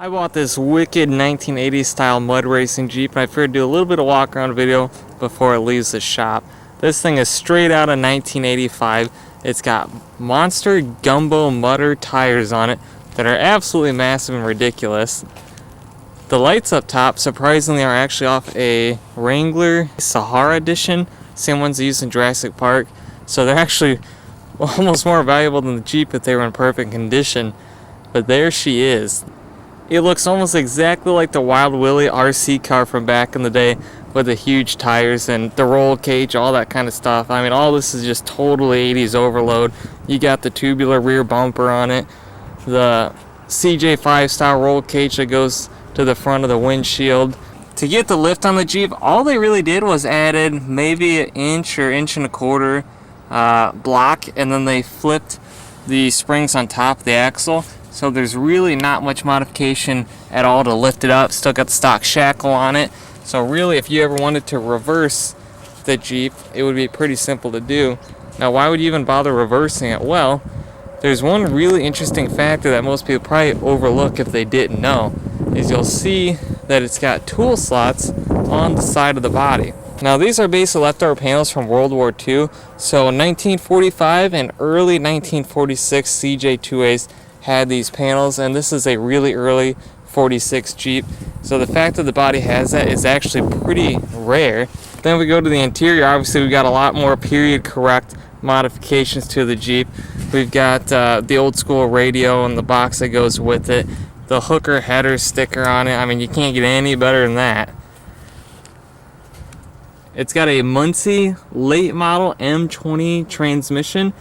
I bought this wicked 1980s style mud racing Jeep, and I figured to do a little bit of walk around video before it leaves the shop. This thing is straight out of 1985. It's got monster gumbo mudder tires on it that are absolutely massive and ridiculous. The lights up top, surprisingly, are actually off a Wrangler Sahara edition, same ones they used in Jurassic Park. So they're actually almost more valuable than the Jeep if they were in perfect condition. But there she is. It looks almost exactly like the Wild Willie RC car from back in the day with the huge tires and the roll cage, all that kind of stuff. I mean, all this is just totally 80s overload. You got the tubular rear bumper on it, the CJ5 style roll cage that goes to the front of the windshield. To get the lift on the Jeep, all they really did was added maybe an inch or inch and a quarter block, and then they flipped the springs on top of the axle. So there's really not much modification at all to lift it up. Still got the stock shackle on it. So really, if you ever wanted to reverse the Jeep, it would be pretty simple to do. Now, why would you even bother reversing it? Well, there's one really interesting factor that most people probably overlook if they didn't know, is you'll see that it's got tool slots on the side of the body. Now, these are basically leftover panels from World War II. So 1945 and early 1946 CJ2As had these panels, and this is a really early 46 Jeep. So the fact that the body has that is actually pretty rare. Then we go to the interior. Obviously, we got a lot more period correct modifications to the Jeep. We've got the old school radio and the box that goes with it, the hooker header sticker on it. I mean, you can't get any better than that. It's got a Muncie late model M20 transmission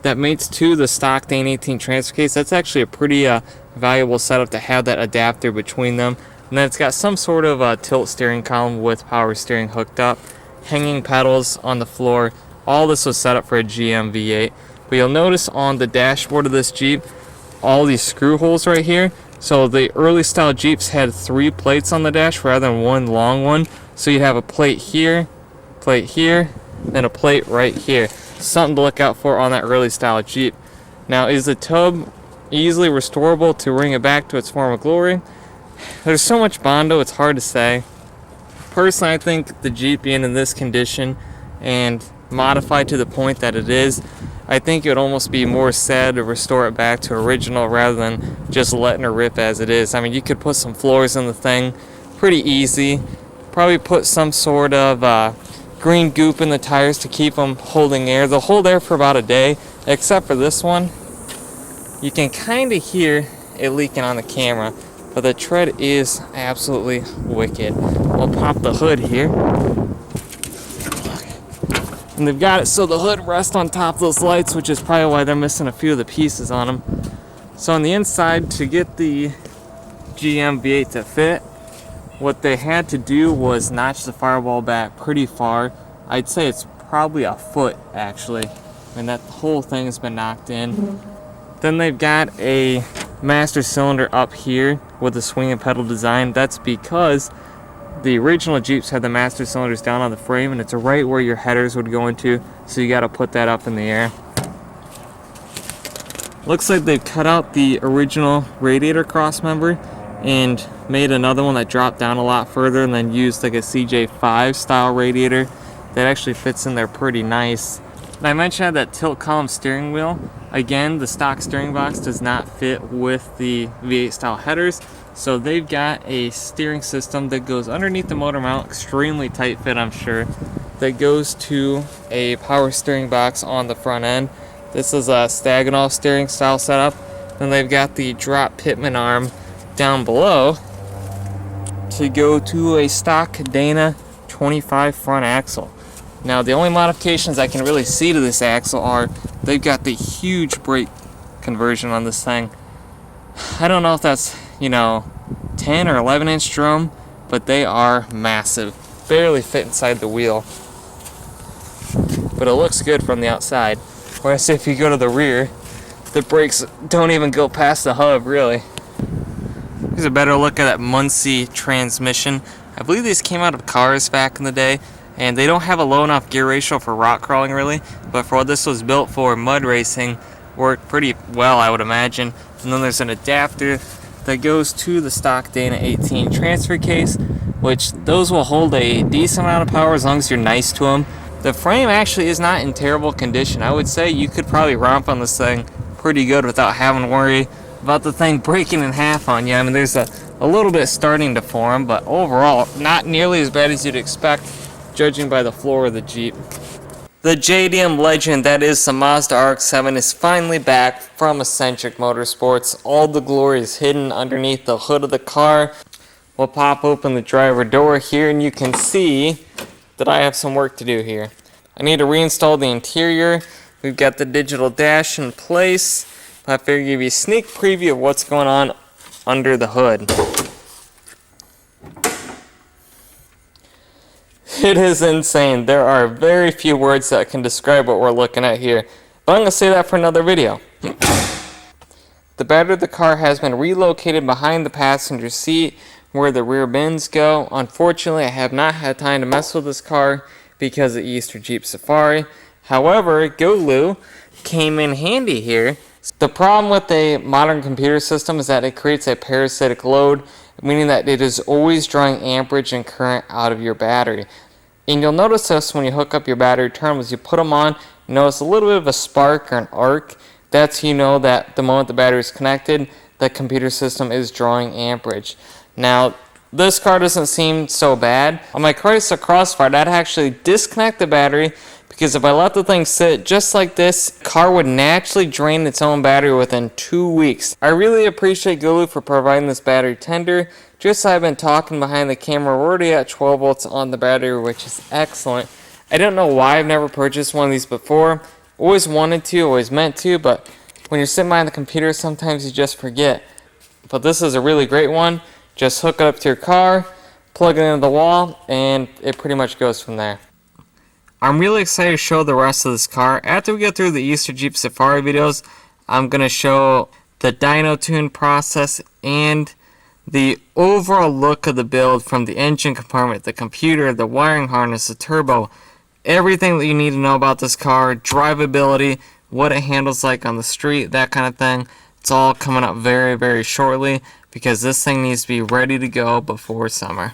that mates to the stock Dane 18 transfer case. That's actually a pretty valuable setup to have that adapter between them. And then it's got some sort of tilt steering column with power steering hooked up, hanging pedals on the floor. All this was set up for a GM V8. But you'll notice on the dashboard of this Jeep, all these screw holes right here. So the early style Jeeps had 3 plates on the dash rather than one long one. So you'd have a plate here, then a plate right here. Something to look out for on that early style Jeep. Now, is the tub easily restorable to bring it back to its former glory? There's so much Bondo, it's hard to say. Personally, I think the Jeep being in this condition and modified to the point that it is, I think it would almost be more sad to restore it back to original rather than just letting her rip as it is. I mean, you could put some floors in the thing pretty easy. Probably put some sort of green goop in the tires to keep them holding air. They'll hold air for about a day, except for this one. You can kind of hear it leaking on the camera, but the tread is absolutely wicked. We'll pop the hood here. And they've got it so the hood rests on top of those lights, which is probably why they're missing a few of the pieces on them. So on the inside, to get the GM V8 to fit, what they had to do was notch the firewall back pretty far. I'd say it's probably a foot, actually. I mean, that whole thing has been knocked in. Then they've got a master cylinder up here with the swing and pedal design. That's because the original Jeeps had the master cylinders down on the frame, and it's right where your headers would go into, so you got to put that up in the air. Looks like they've cut out the original radiator cross member and made another one that dropped down a lot further, and then used like a CJ5 style radiator that actually fits in there pretty nice. And I mentioned I had that tilt column steering wheel. Again, the stock steering box does not fit with the V8 style headers, so they've got a steering system that goes underneath the motor mount, extremely tight fit I'm sure, that goes to a power steering box on the front end. This is a Staganol steering style setup. Then they've got the drop pitman arm down below to go to a stock Dana 25 front axle. Now, the only modifications I can really see to this axle are they've got the huge brake conversion on this thing. I don't know if that's, 10 or 11 inch drum, but they are massive. Barely fit inside the wheel. But it looks good from the outside. Whereas if you go to the rear, the brakes don't even go past the hub, really. Here's a better look at that Muncie transmission. I believe these came out of cars back in the day, and they don't have a low enough gear ratio for rock crawling really, but for what this was built for, mud racing, worked pretty well, I would imagine. And then there's an adapter that goes to the stock Dana 18 transfer case, which those will hold a decent amount of power as long as you're nice to them. The frame actually is not in terrible condition. I would say you could probably romp on this thing pretty good without having to worry about the thing breaking in half on you. I mean, there's a little bit starting to form, but overall not nearly as bad as you'd expect judging by the floor of the Jeep. The JDM legend that is the Mazda RX-7 is finally back from Eccentric Motorsports. All the glory is hidden underneath the hood of the car. We'll pop open the driver door here and you can see that I have some work to do here. I need to reinstall the interior. We've got the digital dash in place. I figured give you a sneak preview of what's going on under the hood. It is insane. There are very few words that can describe what we're looking at here, but I'm going to say that for another video. The battery of the car has been relocated behind the passenger seat where the rear bins go. Unfortunately, I have not had time to mess with this car because of Easter Jeep Safari. However, GoLu came in handy here. The problem with a modern computer system is that it creates a parasitic load, meaning that it is always drawing amperage and current out of your battery. And you'll notice this when you hook up your battery terminals. You put them on, you notice a little bit of a spark or an arc. That's you know that the moment the battery is connected, the computer system is drawing amperage. Now, this car doesn't seem so bad. On my Chrysler Crossfire, I'd actually disconnect the battery because if I let the thing sit just like this, the car would naturally drain its own battery within 2 weeks. I really appreciate GoLu for providing this battery tender. Just so I've been talking behind the camera, we're already at 12 volts on the battery, which is excellent. I don't know why I've never purchased one of these before. Always wanted to, always meant to, but when you're sitting behind the computer, sometimes you just forget. But this is a really great one. Just hook it up to your car, plug it into the wall, and it pretty much goes from there. I'm really excited to show the rest of this car. After we get through the Easter Jeep Safari videos, I'm going to show the dyno tune process and the overall look of the build from the engine compartment, the computer, the wiring harness, the turbo, everything that you need to know about this car, drivability, what it handles like on the street, that kind of thing. It's all coming up very, very shortly because this thing needs to be ready to go before summer.